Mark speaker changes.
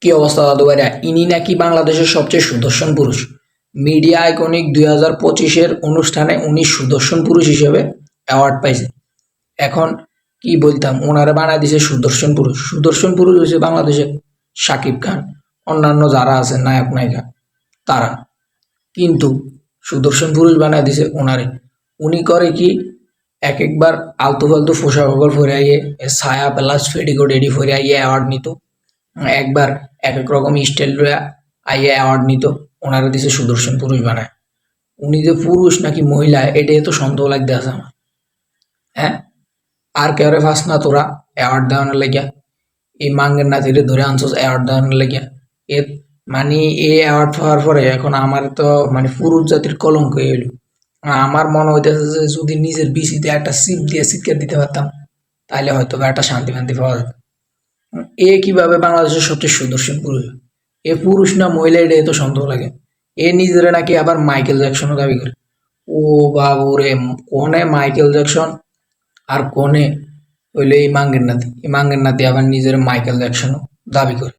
Speaker 1: কি অবস্থা দাদু ভাইরা, ইনি নাকি বাংলাদেশের সবচেয়ে সুদর্শন পুরুষ। মিডিয়া আইকনিক 2025-এর অনুষ্ঠানে উনি সুদর্শন পুরুষ হিসেবে অ্যাওয়ার্ড পাইছে। এখন কি বলতাম, ওনারা বানায় দিছে সুদর্শন পুরুষ। সুদর্শন পুরুষ হচ্ছে বাংলাদেশের শাকিব খান, অন্যান্য যারা আছে নায়ক নায়িকা তারা। কিন্তু সুদর্শন পুরুষ বানায় দিছে ওনারে। উনি করে কি, এক একবার আলতু ফালতু পোশাক ফরিয়াইয়ে ছায়া প্লাস ফেডিকোট এডি ফরিয়াইয়ে অ্যাওয়ার্ড নিত। একবার এক এক রকম স্টাইল আইয়া অ্যাওয়ার্ড নিত। ওনারা দিছে সুদর্শন পুরুষ বানায়। উনি যে পুরুষ নাকি মহিলা এটাই তো সন্দেহ লাগতে আছে আমার। হ্যাঁ, আর কেউরে ফাঁস না তোরা অ্যাওয়ার্ড দেওয়ানোর লাগিয়া? এই মাঙ্গের নাতিরে ধরে আনছস অ্যাওয়ার্ড দেওয়ানোর লাগিয়া? এ মানে এই অ্যাওয়ার্ড পাওয়ার পরে এখন আমার তো মানে পুরুষ জাতির কলঙ্ক এলো। আমার মনে হইতেছে যে যদি নিজের বিসিতে একটা সিপ দিয়ে সিটকে দিতে পারতাম তাহলে হয়তো বা একটা শান্তি ফান্তি পাওয়া যেত। এ কিভাবে বাংলাদেশের সবচেয়ে সুদর্শন পুরুষ? এ পুরুষ না মহিলা এটাই তো সন্দেহ লাগে। এ নিজেরা নাকি আবার মাইকেল জ্যাকসনও দাবি করে। ও বাবু রে, কোনে মাইকেল জ্যাকসন আর কোনে হইলে এই মাঙ্গের নাতি। এই মাঙ্গের নাতি আবার নিজের মাইকেল জ্যাকসনও দাবি করে।